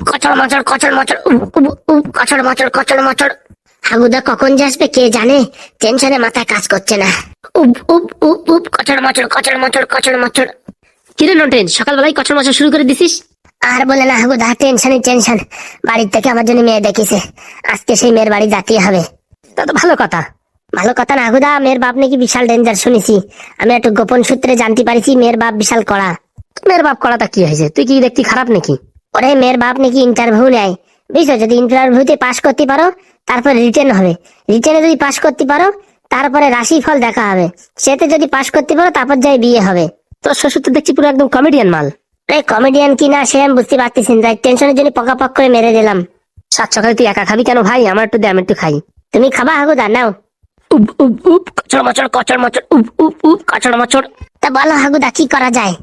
কচড় মচড় কচড় মচড় কচড় মচড় কচড় মচড়। হাগুদা কখন যে আসবে কে জানে, টেনশনে মাথায় কাজ করছে না। কচড় মচড় কচড় মচড় কচড় মচড়। কিরে নটেন, সকালবেলায় কচড় মচড় শুরু করে দিছিস? আর বলে না হাগুদা, টেনশনই টেনশন। বাড়ির থেকে আমার জন্য মেয়ে দেখেছে, আজকে সেই মেয়ের বাড়ি যেতেই হবে। তা তো ভালো কথা। ভালো কথা না হাগুদা, মেয়ের বাপ নাকি বিশাল ডেঞ্জার শুনেছি। আমি একটু গোপন সূত্রে জানতে পারিছি মেয়ের বাপ বিশাল কড়া। মেয়ের বাপ করাটা কি হয়েছে? তুই কি দেখতি খারাপ নাকি? ওরে মেয়ের বাপ নাকি ইন্টারভিউ নেয়, বুঝছো? যদি ইন্টারভিউতে পাশ করতে পারো তারপর রিটেন হবে, রিটেনে যদি পাশ করতে পারো তারপরে রাশিফল দেখা হবে, সেতে যদি পাশ করতে পারো তারপর যাই বিয়ে হবে। তোর শ্বশুর তো দেখছি পুরো একদম কমেডিয়ান মাল। এই কমেডিয়ান কি না সে আমি বুঝতে পারতেছি না, তাই টেনশনের জন্য পকাপক করে মেরে দিলাম। সাত সকালে তুই একা খাবি কেন ভাই? আমার একটু দে, আমি একটু খাই। তুমি খাবা হাগুদা? নাও। কচড় মচড় কচড় মচড় কচড় মচড়। তা বলো হাগুদা কি করা যায়?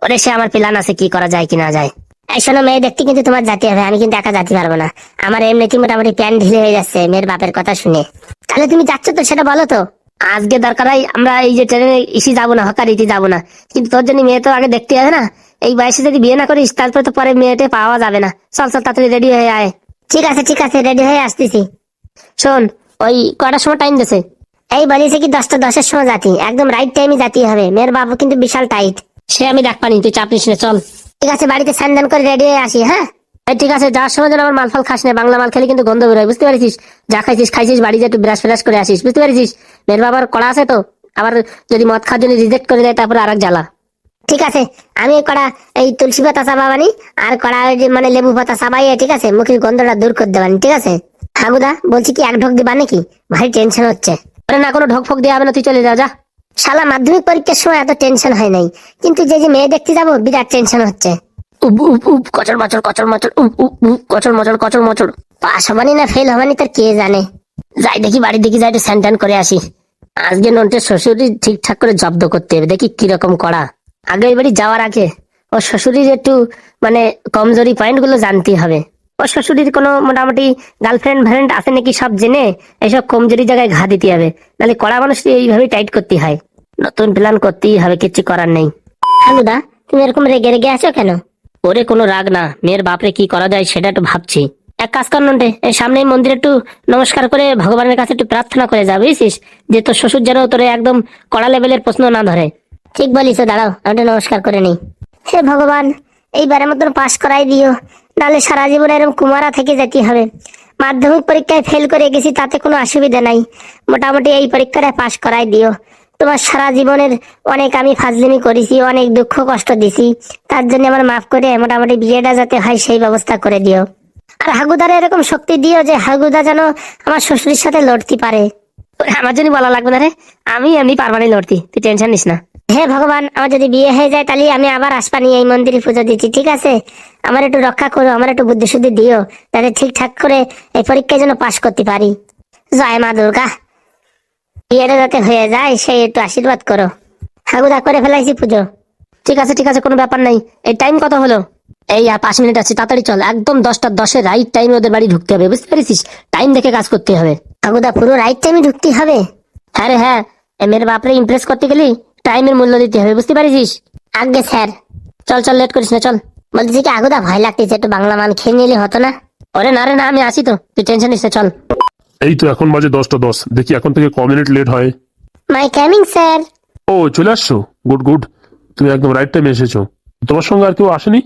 ওরে সে আমার প্ল্যান আছে, কি করা যায় কি না যায়। এই শোনো, মেয়ে দেখতে কিন্তু তোমার যেতে হবে, আমি কিন্তু একা যেতে পারবো না। আমার এমনিতেই মোটামুটি প্যান ঢিলে হয়ে যাচ্ছে মেয়ের বাপের কথা শুনে। তাহলে তুমি যাচ্ছ তো সেটা বলো তো। আজকে দরকার হয় আমরা এই যে ট্রেনে ইসি যাবো না, হকার ইতি যাবো না, কিন্তু তোর জন্য মেয়ে তো আগে দেখতে হবে না। এই বয়সে যদি বিয়ে না করিস তারপরে তো পরে মেয়েটে পাওয়া যাবে না। চল চল তাড়াতাড়ি রেডি হয়ে আয়। ঠিক আছে ঠিক আছে, রেডি হয়ে আসতেছি। শোন, ওই কটার সময় টাইম দিছে? এই বলিছে কি 10টা 10-এর সময় যাতি, একদম রাইট টাইমে যেতে হবে। মেয়ের বাবু কিন্তু বিশাল টাইট। সে আমি ডাক পানি, তুই চাপ নিস না, চল। ঠিক আছে, বাড়িতে স্নান করে রেডি হয়ে আসি। হ্যাঁ এই ঠিক আছে, যাওয়ার সময় যেন আমার মাল ফাল খাস না, বাংলা মাল খেলে কিন্তু গন্ধ বেরোয়, বুঝতে পারিস? যা খাইছিস খাইছিস, বাড়ি যে একটু ব্রাশ ফ্রাশ করে আসিস, বুঝতে পারিস? মেয়ের বাবার কড়া আছে তো, আবার যদি মদ খাওয়ার জন্য রিজেক্ট করে দেয় তারপরে আর এক জ্বালা। ঠিক আছে, আমি কড়া এই তুলসী পাতা চাবাবানি আর কড়া ওই যে মানে লেবু পাতা চাবাইয়ে, ঠিক আছে, মুখের গন্ধটা দূর করে দেবানি। ঠিক আছে হাগুদা, বলছি কি এক ঢোক দিবা নাকি? ভারী টেনশন হচ্ছে। আরে না, কোনো ঢোক ফোক দেওয়া হবে না, তুই চলে যা যা। শালা মাধ্যমিক পরীক্ষার সময় এত টেনশন হয় নাই, কিন্তু যে মেয়ে দেখতে যাবো বিরাট টেনশন হচ্ছে। কচর মচর কচর মচর কচর মচর কচর মচর। পাস হবানি না ফেল হবানি তার কে জানে। যাই দেখি, বাড়ি দেখি যাই, একটু স্যান করে আসি। আজকে নন্টের শ্বশুরি ঠিকঠাক করে জব্দ করতে হবে, দেখি কিরকম করা। আগে এই বাড়ি যাওয়ার আগে ও শ্বশুরির একটু মানে কমজোরি পয়েন্ট গুলো জানতে হবে। ও শ্বশুরির কোনো মোটামুটি গার্লফ্রেন্ড ফ্রেন্ড আছে নাকি সব জেনে এইসব কমজোরি জায়গায় ঘা দিতে হবে, নাহলে কড়া মানুষ এইভাবে টাইট করতে হয়। নতুন প্ল্যান করতেই হবে, কিচ্ছু করার নেই। হাগুদা, তুমি এরকম রেগে রেগে আছো কেন? ওরে কোনো রাগ না, মেয়ের বাপরে কি করা যায় সেটা একটু ভাবছি। এক কাজ কর নন্টে, এই সামনে মন্দিরে একটু নমস্কার করে ভগবানের কাছে একটু প্রার্থনা করে যা, বুঝছিস? যে তোর শ্বশুর যেন তোরে একদম কড়া লেভেলের প্রশ্ন না ধরে। ঠিক বলিস, দাঁড়াও আমি একটু নমস্কার করে নিই। হে ভগবান, এইবারের মতন পাশ করাই দিও, নাহলে সারা জীবন এরকম কুমারা থেকে যেতে হবে। মাধ্যমিক পরীক্ষায় ফেল করে গেছি, তাতে কোনো অসুবিধা নাই, মোটামুটি এই পরীক্ষাটা পাশ করাই দিও। তোমার সারা জীবনের অনেক আমি ফাজলিমি করেছি, অনেক দুঃখ কষ্ট দিছি, তার জন্য আমার মাফ করে মোটামুটি বিয়েটা যাতে হয় সেই ব্যবস্থা করে দিও। আর হাগুদারে এরকম শক্তি দিও যে হাগুদা যেন আমার শ্বশুরের সাথে লড়তে পারে। আমার জন্য বলা লাগবে না রে, আমি এমনি পারবানি লড়তি, তুই টেনশন নিস না। হে ভগবান, আমার যদি বিয়ে হয়ে যায় তাহলে আমি আবার আসপানি এই মন্দিরে পুজো দিচ্ছি, ঠিক আছে? আমার একটু রক্ষা করো, আমার একটু বুদ্ধি শুদ্ধি দিও, যাতে ঠিকঠাক করে এই পরীক্ষায় যেন পাশ করতে পারি। জয় মা দুর্গা, বিয়েটা যাতে হয়ে যায় সেই একটু আশীর্বাদ করো। হাগুদা করে ফেলাইছি পুজো। ঠিক আছে ঠিক আছে, কোনো ব্যাপার নাই। এই টাইম কত হলো? এই আর 5 মিনিট আছে, তাড়াতাড়ি চল, একদম 10টা 10-এ রাইট টাইমে ওদের বাড়ি ঢুকতে হবে, বুঝতে পেরেছিস? টাইম দেখে কাজ করতে হবে। হাগুদা পুরো রাইট টাইমে ঢুকতে হবে? হ্যাঁ রে হ্যাঁ, মেয়ের বাপরে ইমপ্রেস করতে গেলি টাইমের মূল্য দিতে হবে, বুঝতে পারিস? আগে স্যার। চল চল, লেট করিস না, চল। বলতেছি কি হাগুদা, ভয় লাগতেছে, একটু বাংলা মান খেয়ে নিলে হতো না? ওরে না রে না, আমি আসি তো, তুই টেনশন নিস না, চল। এই তো এখন বাজে 10টা 10, দেখি এখন থেকে ক মিনিট লেট হয়। মাই কামিং স্যার। ও চলে আসছো, গুড গুড, তুমি একদম রাইট টাইমে এসেছো। তোমার সঙ্গে আর কেউ আসেনি?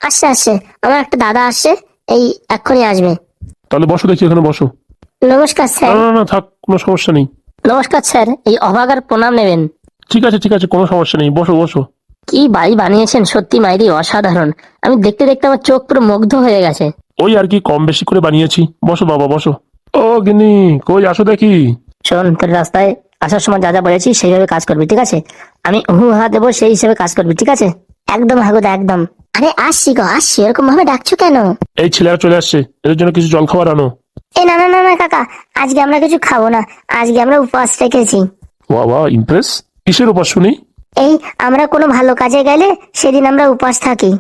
আসছে আসছে, আমার একটা দাদা আসছে, এই এক্ষুনি আসবে। তাহলে বসো, দেখি এখানে বসো। নমস্কার না স্যার। না না, থাক, কোনো সমস্যা নেই। নমস্কার স্যার, এই অভাগার প্রণাম নেবেন। ঠিক আছে ঠিক আছে, কোনো সমস্যা নেই, বসো বসো। কি বাড়ি বানিয়েছেন, সত্যি মাইরি অসাধারণ। আমি দেখতে দেখতে আমার চোখ পুরো মুগ্ধ হয়ে গেছে। ওই আর কি, কম বেশি করে বানিয়েছি। বসো বাবা বসো। ও গিন্নি, কই আসো দেখি। শোন, তোর রাস্তায় আসার সময় যা যা বলেছি সেইভাবে কাজ করবি, ঠিক আছে? আমি হা দেবো, সেই হিসেবে কাজ করবি, ঠিক আছে? একদম হাগুদা একদম। আরে আসছি গো আসছি, এরকম ভাবে ডাকছো কেন? এই ছেলেরা চলে আসছে, এদের জন্য কিছু জল খাবার আনো। এ না না না না কাকা, আজকে আমরা কিছু খাবো না, আজকে আমরা উপবাস রেখেছি। বাবা ইমপ্রেস, কিসের উপর শুনি? এই আমরা কোনো ভালো কাজে গেলে সেদিন আমরা উপবাস থাকি।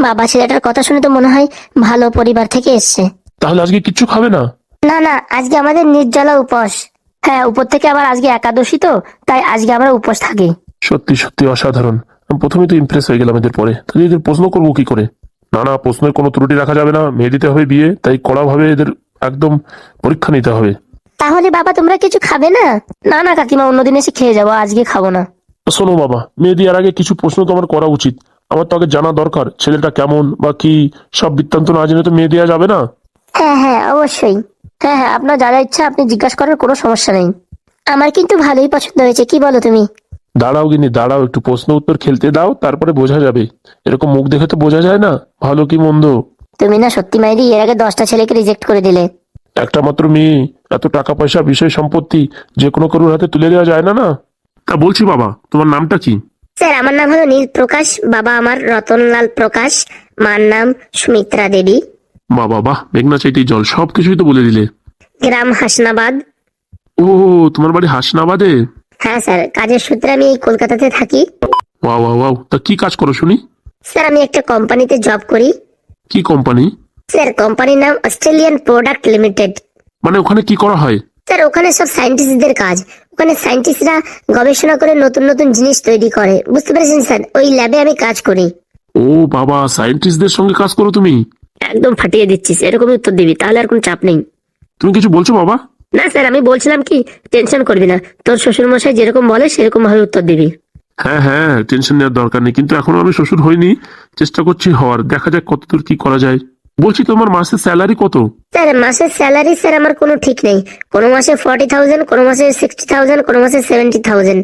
বাবা, ছেলেটার কথা শুনে তো মনে হয় ভালো পরিবার থেকে এসছে। তাহলে আজকে কিচ্ছু খাবে না? না না, আজকে আমাদের নির্জলা উপবাস। হ্যাঁ, উপর থেকে আবার আজকে একাদশী তো, তাই আজকে আমরা উপোস থাকি। সত্যি সত্যি অসাধারণ। আমি প্রথমে তো ইমপ্রেস হয়ে গেলাম এদের পরে, তাহলে এদের প্রশ্ন করবো কি করে? না না, প্রশ্নের কোনো ত্রুটি রাখা যাবে না, মেয়ে দিতে হবে বিয়ে, তাই কড়াভাবে এদের একদম পরীক্ষা নিতে হবে। তাহলে বাবা তোমরা কিছু খাবে না? না না কাকিমা, অন্যদিন এসে খেয়ে যাবো, আজকে খাবো না। শোনো বাবা, মেয়ে দেওয়ার আগে কিছু প্রশ্ন তোমার করা উচিত। আমার তো আগে জানা দরকার ছেলেটা কেমন বা কি, সব বৃত্তান্ত না জেনে তো মেয়ে দেওয়া যাবে না। হ্যাঁ হ্যাঁ অবশ্যই। হ্যাঁ হ্যাঁ, আপনার যা যা ইচ্ছা আপনি জিজ্ঞাসা করার কোনো সমস্যা নেই। আমার কিন্তু ভালোই পছন্দ হয়েছে, কি বলো তুমি? দাঁড়াও গিনি দাঁড়াও, একটু প্রশ্ন উত্তর খেলতে দাও, তারপরে বোঝা যাবে। এরকম মুখ দেখে তো বোঝা যায় না ভালো কি মন্দ। তুমি না সত্যি মাইরি এর আগে 10টা ছেলেকে রিজেক্ট করে দিলে। একটা মাত্র মেয়ে, এত টাকা পয়সা বিষয় সম্পত্তি যে কোনো কারোর হাতে তুলে দেওয়া যায় না না। তা বলছি বাবা, তোমার নামটা কি? স্যার আমার নাম হলো নীল প্রকাশ, বাবা আমার রতনলাল প্রকাশ, মার নাম সুমিত্রা দেবী। বাবা বাহ, মেঘনা চাইতেই জল, সবকিছুই তো বলে দিলে। গ্রাম হাসনাবাদ। ও, তোমার বাড়ি হাসনাবাদে? হ্যাঁ স্যার, কাজের সূত্রে আমি এই কলকাতাতে থাকি। ওয়াও ওয়াও ওয়াও, তা কি কাজ করো শুনি? স্যার আমি একটা কোম্পানিতে জব করি। কি কোম্পানি? স্যার কোম্পানির নাম অস্ট্রেলিয়ান প্রোডাক্ট লিমিটেড। মানে ওখানে কি করা হয়? স্যার ওখানে সব সায়েন্টিস্টদের কাজ। ওখানে সায়েন্টিস্টরা গবেষণা করে নতুন নতুন জিনিস তৈরি করে, বুঝতে পেরেছেন স্যার? ওই ল্যাবে আমি কাজ করি। ও বাবা, সায়েন্টিস্টদের সঙ্গে কাজ করো তুমি? একদম ফাটিয়ে দিচ্ছিস, এরকমই উত্তর দিবি, তাহলে আর কোনো চাপ নেই। তুমি কিছু বলছো বাবা? না স্যার, আমি বলছিলাম কি, টেনশন করবি না, তোর শ্বশুর মশাই যেরকম বলে সেরকম ভাবে উত্তর দিবি। হ্যাঁ হ্যাঁ, টেনশন নেওয়ার দরকার নেই, কিন্তু এখনো আমি শ্বশুর হইনি, চেষ্টা করছি হওয়ার, দেখা যাক কতদূর কি করা যায়। বলছি তোমার মাসের স্যালারি কত? স্যার মাসের স্যালারি স্যার আমার কোনো ঠিক নেই। কোনো মাসে 40,000, কোনো মাসে 60,000, কোনো মাসে 70,000।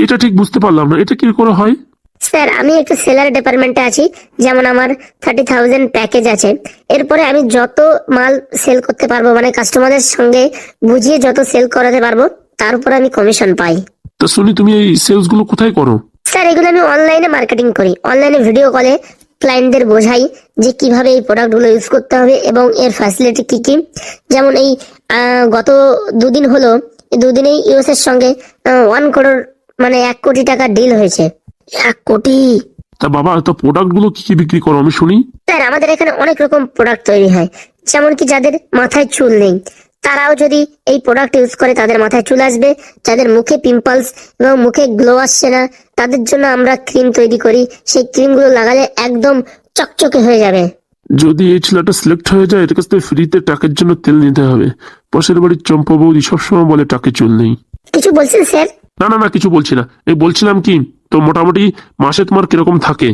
এটা ঠিক বুঝতে পারলাম না, এটা কি করে হয়? স্যার আমি একটা সেলার ডিপার্টমেন্টে আছি। যেমন আমার 30,000 প্যাকেজ আছে। এরপরে আমি যত মাল সেল করতে পারবো, মানে কাস্টমারদের সঙ্গে বুঝিয়ে যত সেল করাতে পারবো, তার উপর আমি কমিশন পাই। তা শুনি তুমি এই সেলস গুলো কোথায় করো? স্যার এগুলো আমি অনলাইনে মার্কেটিং করি। অনলাইনে ভিডিও কলে ক্লায়েন্টদের বোঝাই যে কিভাবে এই প্রোডাক্টগুলো ইউজ করতে হবে এবং এর ফ্যাসিলিটি কি কি। যেমন এই গত দুদিন হলো, এই দুদিনেই ইউএস এর সঙ্গে 1 করোড়, মানে 1 কোটি টাকা ডিল হয়েছে। 1 কোটি? তা বাবা, তো প্রোডাক্ট গুলো কি কি বিক্রি করো আমি শুনি? স্যার আমাদের এখানে অনেক রকম প্রোডাক্ট তৈরি হয়। যেমন কি যাদের মাথায় চুল নেই, তারাও যদি এই প্রোডাক্ট ইউজ করে তাদের মাথায় চুল আসবে। যাদের মুখে পিম্পলস এবং মুখে গ্লো আসছে না, তাদের জন্য আমরা ক্রিম তৈরি করি। সেই ক্রিমগুলো লাগালে একদম চকচকে হয়ে যাবে। যদি এই ছেলেটা সিলেক্ট হয়ে যায়, এর কাছ থেকে ফ্রিতে টাকের জন্য তেল নিতে হবে। পাশের বাড়ির চম্পা বৌদি সবসময় বলে টাকে চুল নেই। কিছু বলছেন স্যার? না না না, কিছু বলছি না, এই বলছিলাম কি, তো মোটামুটি মাসে তোমার কিরকম থাকে?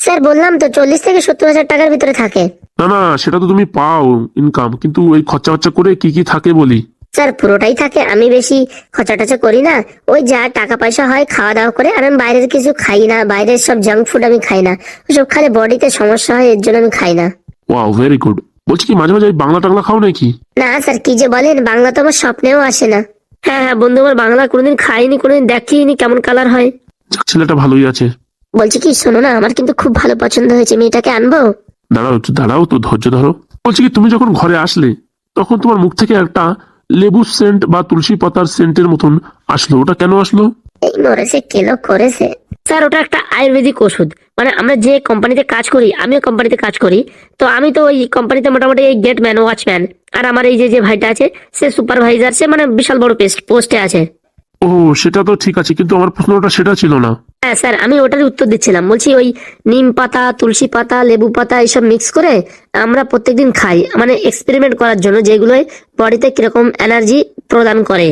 স্যার বললাম তো 40 থেকে 70,000 টাকার ভিতরে থাকে। না না, সেটা তো তুমি পাও ইনকাম, কিন্তু এই খরচা খরচা করে কি কি থাকে বলি। স্যার পুরোটাই থাকে, আমি বেশি খরচা টচা করি না। ওই যা টাকা পয়সা হয় খাওয়া দাওয়া করে, আর আমি বাইরের কিছু খাই না, বাইরের সব জাঙ্ক ফুড আমি খাই না। ওসব খালে বডিতে সমস্যা হয়, এর জন্য আমি খাই না। Wow, very good. বলছি কি, মাঝে মাঝে এই বাংলা টাংলা খাও নাকি? না স্যার, কি যে বলেন, বাংলা তো আমার স্বপ্নেও আসে না। হ্যাঁ হ্যাঁ বন্ধু, আমার বাংলা কোনোদিন খাইনি, কোনোদিন দেখিনি কেমন কালার হয়। যাক, ছেলেটা ভালোই আছে। বলছি কি, শোনো না, আমার কিন্তু খুব ভালো পছন্দ হয়েছে, মেয়েটাকে আনবো? দাঁড়াও একটু, দাঁড়াও তো, ধৈর্য ধরো। বলছি কি, তুমি যখন ঘরে আসলে তখন তোমার মুখ থেকে একটা লেবু সেন্ট বা তুলসী পাতার সেন্টের মতন আসলো, ওটা কেন আসলো? এই মরেছে, কেলো করেছে। স্যার ওটা একটা আয়ুর্বেদিক ওষুধ। মানে আমরা যে কোম্পানিতে কাজ করি, আমিও কোম্পানিতে কাজ করি, তো আমি তো ওই কোম্পানিতে মোটামুটি এই গেটম্যান, ওয়াচম্যান, আর আমার এই যে যে ভাইটা আছে সে সুপারভাইজার, সে মানে বিশাল বড় পোস্টে আছে। ও, সেটা তো ঠিক আছে, কিন্তু আমার প্রশ্নটা সেটা ছিল না। হ্যাঁ স্যার, আমি ওটারই উত্তর দিচ্ছিলাম। বলছি ওই নিম পাতা, তুলসী পাতা, লেবু পাতা এইসব মিক্স করে আমরা প্রত্যেকদিন খাই, মানে এক্সপেরিমেন্ট করার জন্য, যেগুলো বডিতে কিরকম এনার্জি প্রদান করে।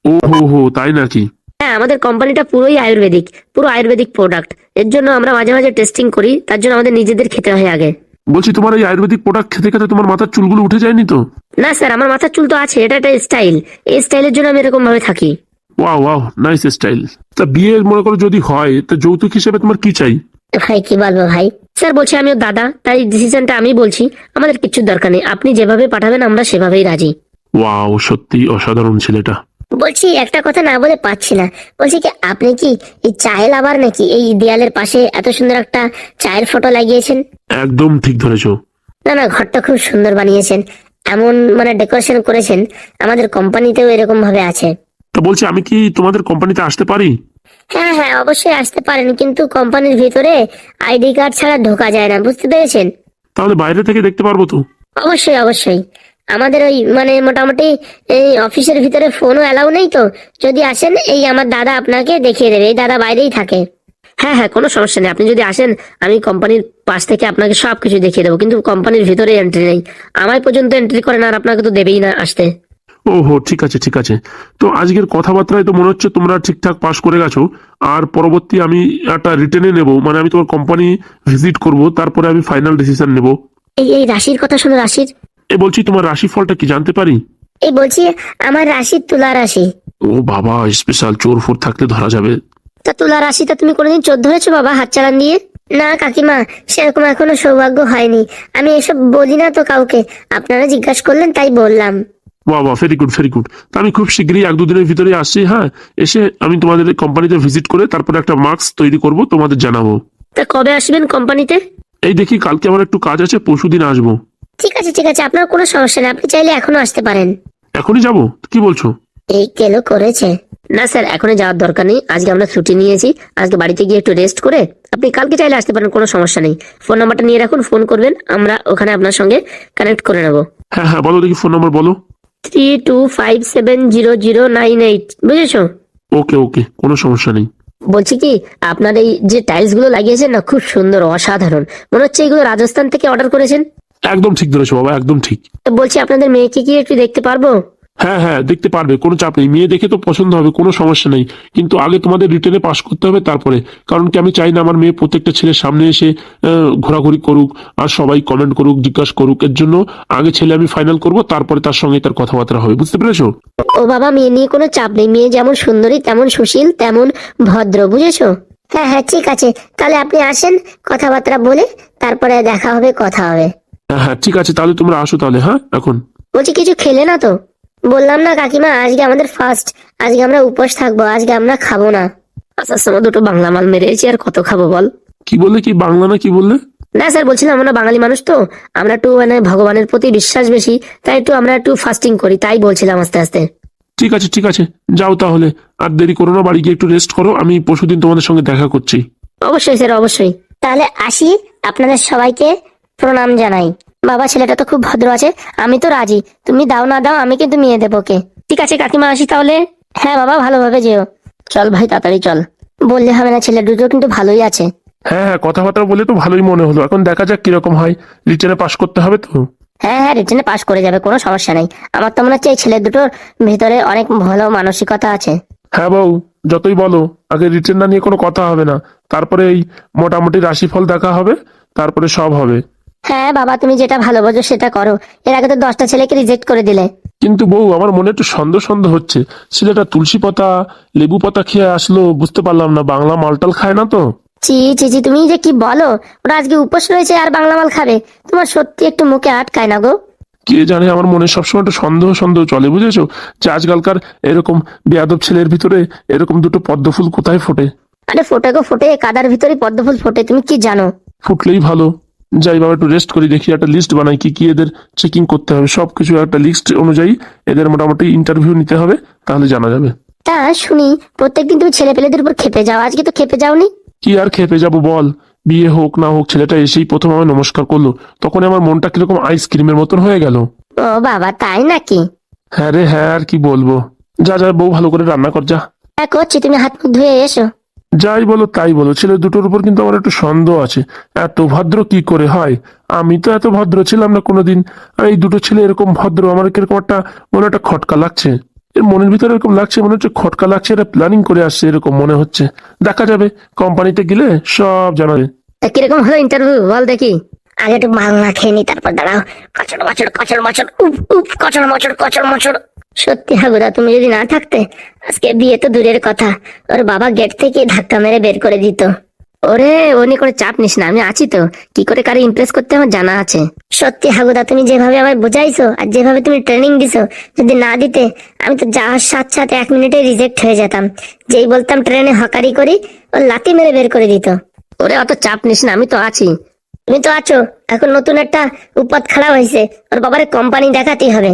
ও হো হো, তাই নাকি? হ্যাঁ, আমাদের কোম্পানিটা পুরোই আয়ুর্বেদিক, পুরো আয়ুর্বেদিক প্রোডাক্ট। এর জন্য আমরা মাঝে মাঝে টেস্টিং করি, তার জন্য আমাদের নিজেদের খেতে হয় আগে। বলছি, তোমার এই আয়ুর্বেদিক প্রোডাক্ট খেতে খেতে তোমার মাথার চুলগুলো উঠে যায়নি তো? না স্যার, আমার মাথার চুল তো আছে, এটা একটা স্টাইল। এই স্টাইলের জন্য আমি এরকম ভাবে থাকি। Wow wow, nice style. তা বিয়ে মনে করো যদি হয়, তা যৌতুক হিসেবে তোমার কি চাই? ভাই কি বলবো ভাই। স্যার বলছি, আমি ওর দাদা, তাই ডিসিশনটা আমি বলছি। আমাদের কিচ্ছুর দরকার নেই, আপনি যেভাবে পাঠাবেন আমরা সেভাবেই রাজি। ওয়াও, সত্যি অসাধারণ ছেলেটা। বলছি একটা কথা না বলে পাচ্ছি না। বলছি কি, আপনি কি এই চায়ের আবার নাকি এই দেয়ালের পাশে এত সুন্দর একটা চায়ের ফটো লাগিয়েছেন? একদম ঠিক ধরেছো। না না, ঘরটা খুব সুন্দর বানিয়েছেন। এমন মানে ডেকোরেশন করেছেন, আমাদের কোম্পানিতেও এরকম ভাবে আছে। তা বলছি, আমি কি তোমাদের কোম্পানিতে আসতে পারি? হ্যাঁ হ্যাঁ অবশ্যই আসতে পারেন, কিন্তু কোম্পানির ভিতরে আইডি কার্ড ছাড়া ঢোকা যায় না, বুঝতে পেরেছেন? তাহলে বাইরে থেকে দেখতে পারবো তো? অবশ্যই অবশ্যই। আমাদের ওই মানে মোটামুটি এই অফিসের ভিতরে ফোনও অ্যালাউ নেই তো। যদি আসেন, এই আমার দাদা আপনাকে দেখিয়ে দেবে, এই দাদা বাইরেই থাকে। হ্যাঁ হ্যাঁ, কোনো সমস্যা নেই, আপনি যদি আসেন আমি কোম্পানির পাশ থেকে আপনাকে সবকিছু দেখিয়ে দেবো, কিন্তু কোম্পানির ভিতরে এন্ট্রি নেই। আমায় পর্যন্ত এন্ট্রি করেন, আর আপনাকে তো দেবেই না আসতে। ওহো, ঠিক আছে ঠিক আছে। তো আজকের কথাবার্তায় তো মনে হচ্ছে তোমরা ঠিকঠাক পাস করে গেছো। আর পরবর্তী আমি একটা রিটেনে নেব, মানে আমি তোমার কোম্পানি ভিজিট করব, তারপরে আমি ফাইনাল ডিসিশন নেব। এই রাশির কথা শোনো, রাশির। বলছি তোমার রাশিফলটা কি জানতে পারি? এই বলছি, আমার রাশি তুলা রাশি। ও বাবা, স্পেশাল চোর ফোর থাকলে ধরা যাবে। তা তুলা রাশিটা তুমি কোনোদিন চোর ধরেছো বাবা হাত চালান দিয়ে? না কাকিমা, সেরকম এখনো সৌভাগ্য হয়নি। আমি এসব বলি না তো কাউকে, আপনারা জিজ্ঞাসা করলেন তাই বললাম। বাবা, ভেরি গুড ভেরি গুড। তা আমি খুব শীঘ্রই এক দুদিনের ভিতরে আসছি। হ্যাঁ, এসে আমি তোমাদের কোম্পানিতে ভিজিট করে তারপরে একটা মার্কস তৈরি করব, তোমাদের জানাবো। তা কবে আসবেন কোম্পানিতে? এই দেখি, কালকে আমার একটু কাজ আছে, পরশুদিন আসবো। ঠিক আছে ঠিক আছে, আপনার কোনো সমস্যা নেই, আপনি চাইলে এখনো আসতে পারেন। এখনই যাবো? কি বলছো? এই কেলো করেছে। না স্যার, এখনই যাওয়ার দরকার নেই, আজকে আমরা ছুটি নিয়েছি, আজকে বাড়িতে গিয়ে একটু রেস্ট করে আপনি কালকে চাইলে আসতে পারেন, কোনো সমস্যা নেই। ফোন নাম্বারটা নিয়ে রাখুন, ফোন করবেন, আমরা ওখানে আপনার সঙ্গে কানেক্ট করে নেবো। হ্যাঁ হ্যাঁ, বলো দেখি, ফোন নাম্বার বলো। 32570098, বুঝেছো? ওকে ওকে, কোনো সমস্যা নেই। বলছি কি, আপনার এই যে টাইলস গুলো লাগিয়েছেন না, খুব সুন্দর, অসাধারণ, মনে হচ্ছে এগুলো রাজস্থান থেকে অর্ডার করেছেন। একদম ঠিক ধরেছো বাবা, একদম ঠিক। তো বলছি, আপনাদের মেয়েকে কি একটু দেখতে পারবো? হ্যাঁ হ্যাঁ, দেখতে পারবে, কোনো চাপ নেই। মেয়ে দেখে তো পছন্দ হবে, কোনো সমস্যা নেই। কিন্তু আগে তোমাদের রিটেনে পাস করতে হবে, তারপরে। কারণ কি, আমি চাই না আমার মেয়ে প্রত্যেকটা ছেলের সামনে এসে ঘোরাঘুরি করুক, আর সবাই কমেন্ট করুক, জিজ্ঞাসা করুক। এর জন্য আগে ছেলে আমি ফাইনাল করব, তারপরে তার সঙ্গে তার কথাবার্তা হবে, বুঝতে পেরেছো? ও বাবা, মেয়ে নিয়ে কোনো চাপ নেই, মেয়ে যেমন সুন্দরী তেমন সুশীল তেমন ভদ্র, বুঝেছো? হ্যাঁ হ্যাঁ ঠিক আছে, তাহলে আপনি আসেন, কথাবার্তা বলে তারপরে দেখা হবে, কথা হবে। হ্যাঁ হ্যাঁ, ঠিক আছে, তাহলে তোমরা আসো তাহলে। হ্যাঁ, এখন বলছি, কিছু খেলে না তো? বললাম না কাকিমা, আজকে আমাদের ফার্স্ট, আজকে আমরা উপোস থাকবো, আজকে আমরা খাবো না। আসার সময় দুটো বাংলা মাল মেরেছি, আর কত খাবো বল? কি বললে? কি বাংলা না কি বললে? না স্যার, বলছিলাম আমরা বাঙালি মানুষ তো, আমরা একটু মানে ভগবানের প্রতি বিশ্বাস বেশি, তাই একটু আমরা একটু ফাস্টিং করি, তাই বলছিলাম আস্তে আস্তে। ঠিক আছে ঠিক আছে, যাও তাহলে। আর দেরি করো না, বাড়ি গিয়ে একটু রেস্ট করো। আমি পরশুদিন তোমাদের সঙ্গে দেখা করছি। অবশ্যই স্যার, অবশ্যই। তাহলে আসি, আপনাদের সবাইকে প্রণাম জানাই। বাবা, ছেলেটা তো খুব ভদ্র আছে, আমি তো রাজি, তুমি দাও না দাও, আমি কিন্তু মেয়ে দেবো কে। ঠিক আছে কাকিমা, আসি তাহলে। হ্যাঁ বাবা, ভালোভাবে যেও। চল ভাই, তাড়াতাড়ি চল। বললে হবে না, ছেলে দুটো কিন্তু ভালোই আছে। হ্যাঁ হ্যাঁ, কথাবার্তা বলে তো ভালোই মনে হলো। এখন দেখা যাক কিরকম হয়। রিটেনে পাস করতে হবে তো। হ্যাঁ হ্যাঁ, রিটেনে পাস করে যাবে, কোনো সমস্যা নেই। আমার তো মনে হচ্ছে এই ছেলে দুটোর ভিতরে অনেক ভালো মানসিকতা আছে। হ্যাঁ বউ, যতই বলো, আগে রিটেন না নিয়ে কোনো কথা হবে না। তারপরে এই মোটামুটি রাশিফল দেখা হবে, তারপরে সব হবে। হ্যাঁ বাবা, তুমি যেটা ভালো বোঝো সেটা করো, এর আগে তো 10টা ছেলেকে রিজেক্ট করে দিলে। কিন্তু বউ, আমার মনে একটু সন্দেহ সন্দেহ হচ্ছে। ছেলেটা তুলসী পাতা লেবু পাতা খেয়ে আসলো, বুঝতে পারলাম না, বাংলা মালটাল খায় না তো? চি চি চি, তুমি যে কি বলো, ওরা আজকে উপোস রয়েছে আর বাংলা মাল খাবে? তোমার সত্যি একটু মুখে আটকায় না গো। কে জানে, আমার মনে সবসময় একটা সন্দেহ সন্দেহ চলে, বুঝেছো? যে আজকালকার এরকম বেয়াদব ছেলের ভিতরে এরকম দুটো পদ্ম ফুল কোথায় ফোটে? আরে ফোটে গো ফোটে, কাদার ভিতরে পদ্ম ফুল ফোটে, তুমি কি জানো? ফুটলেই ভালো। যাই বাবা, একটু রেস্ট করি, দেখি একটা লিস্ট বানাই কি কি এদের চেকিং করতে হবে, সবকিছু একটা লিস্ট অনুযায়ী এদের মোটামুটি ইন্টারভিউ নিতে হবে, তাহলে জানা যাবে। তা শুনি, প্রত্যেকদিন তুমি ছেলে পেলেদের উপর খেপে যাও, আজকে তো খেপে যাওনি। কি আর খেপে যাবো বল? বিয়ে হোক না হোক, ছেলেটা এসেই প্রথম আমায় নমস্কার করলো, তখন আমার মনটা কিরকম আইসক্রিমের মতন হয়ে গেল। ও বাবা, তাই নাকি? হ্যাঁ রে হ্যাঁ, আর কি বলবো। যা যা বউ, ভালো করে রান্না কর যা। হ্যাঁ করছি, তুমি হাত মুখ ধুয়ে এসো। যাই বলো তাই বলো, ছেলে দুটোর উপর কিন্তু আমার একটু সন্দেহ আছে। এত ভদ্র কি করে হয়? আমি তো এত ভদ্র ছিলাম না কোনোদিন। আর এই দুটো ছেলে এরকম ভদ্র, আমার কিরকম একটা মনে একটা খটকা লাগছে। এর মনের ভিতরে এরকম লাগছে, মনে হচ্ছে খটকা লাগছে, এটা প্ল্যানিং করে আসছে, এরকম মনে হচ্ছে। দেখা যাবে, কোম্পানিতে গেলে সব জানাবে। তা কিরকম হলো ইন্টারভিউ বল দেখি। আগে একটু বাংলা খেয়ে নি, তারপর দাঁড়াও। কচড় মচড় কচড় মচড়, উপ উপ, কচড় মচড় কচড় মচড়। সত্যি হাগুদা, তুমি যদি না থাকতে আজকে বিয়ে তো দূরের কথা, ওর বাবা গেট থেকে ধাক্কা মেরে বের করে দিত। ওরে, ও নিয়ে করে চাপ নিস না, আমি আছি তো, কি করে কারে ইমপ্রেস করতে আমার জানা আছে। সত্যি হাগুদা, তুমি যেভাবে আমায় বুঝাইছো আর যেভাবে তুমি ট্রেনিং দিছো, যদি না দিতে আমি তো যাওয়ার সাথে সাথে 1 মিনিটে রিজেক্ট হয়ে যেতাম। যেই বলতাম ট্রেনে হকারি করি, ও লাথি মেরে বের করে দিত। ওরে, অত চাপ নিস না, আমি তো আছি। তুমি তো আছো, এখন নতুন একটা উপাত খাড়া হয়েছে, ওর বাবারে কোম্পানি দেখাতেই হবে।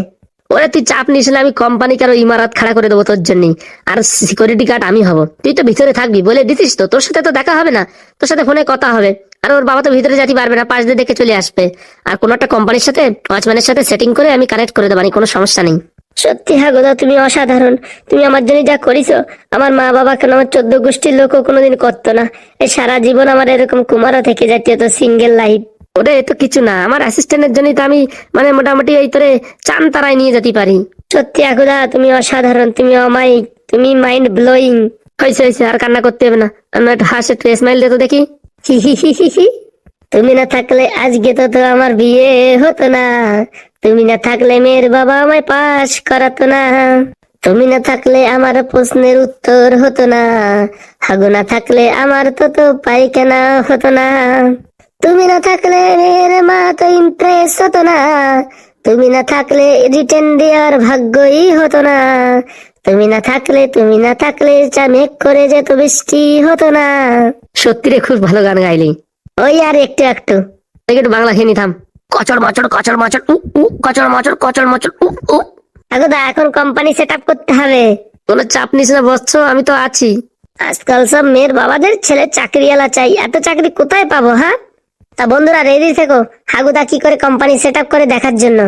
ওরে তুই চাপ নিস না, আমি কোম্পানি কারো ইমারত খাড়া করে দেবো তোর জন্য, আর সিকিউরিটি গার্ড আমি হব, তুই তো ভিতরে থাকবি, বলে দিতিস তো, তোর সাথে তো দেখা হবে না, তোর সাথে ফোনে কথা হবে। আর ওর বাবা তো ভিতরে যেতে পারবে না, পাশ দিয়ে দেখে চলে আসবে। আর কোনো একটা কোম্পানির সাথে ওয়াচম্যানের সাথে সেটিং করে আমি কানেক্ট করে দেবো, কোনো সমস্যা নেই। সত্যি হাগুদা, তুমি অসাধারণ। তুমি আমার জন্য যা করিছো, আমার মা বাবা কেন, আমার 14 গোষ্ঠীর লোকও কোনোদিন করতো না। এই সারা জীবন আমার এরকম কুমারা থেকে যাইতে হতো, সিঙ্গেল লাইফ। ওটা এ তো কিছু না, আমার অ্যাসিস্ট্যান্টের জন্যই তো আমি মানে মোটামুটি এই তোরে চান তারাই নিয়ে যেতে পারি। সত্যি হাগুদা, তুমি অসাধারণ, তুমি অমায়িক, তুমি মাইন্ড ব্লোয়িং। হয়েছে হয়েছে, আর কান্না করতে হবে না। আমি একটু হাসি, একটু স্মাইল দে তো দেখি। হি হি হি হি হি। তুমি না থাকলে আজকে তো আমার বিয়ে হতো না। তুমি না থাকলে মেয়ের বাবা আমায় পাশ করাতো না। তুমি না থাকলে আমার প্রশ্নের উত্তর হতো না। হাগু না থাকলে আমার তো পায়খানা হতো না। তুমি না থাকলে মেয়ের মা তো ইমপ্রেস হতো না। তুমি না থাকলে রিটেন দেওয়ার ভাগ্যই হতো না। তুমি না থাকলে চা মেঘ করে যেত, বৃষ্টি হতো না। সত্যি রে, খুব ভালো গান গাইলি। ওই আর একটু একটু। দেখি একটু বাংলা খেয়ে নিতাম। কচর মচর কচর মচর উ উ, কচর মচর কচর মচর উ উ। হাগুদা, এখন কোম্পানি সেট আপ করতে হবে। কোনো চাপ নিস না বৎস, আমি তো আছি। আজকাল সব মেয়ের বাবাদের ছেলে চাকরিওয়ালা চাই, এত চাকরি কোথায় পাবো? হ্যাঁ, তা বন্ধুরা রেডি থেকো হাগুদা কি করে কোম্পানি সেট আপ করে দেখার জন্য।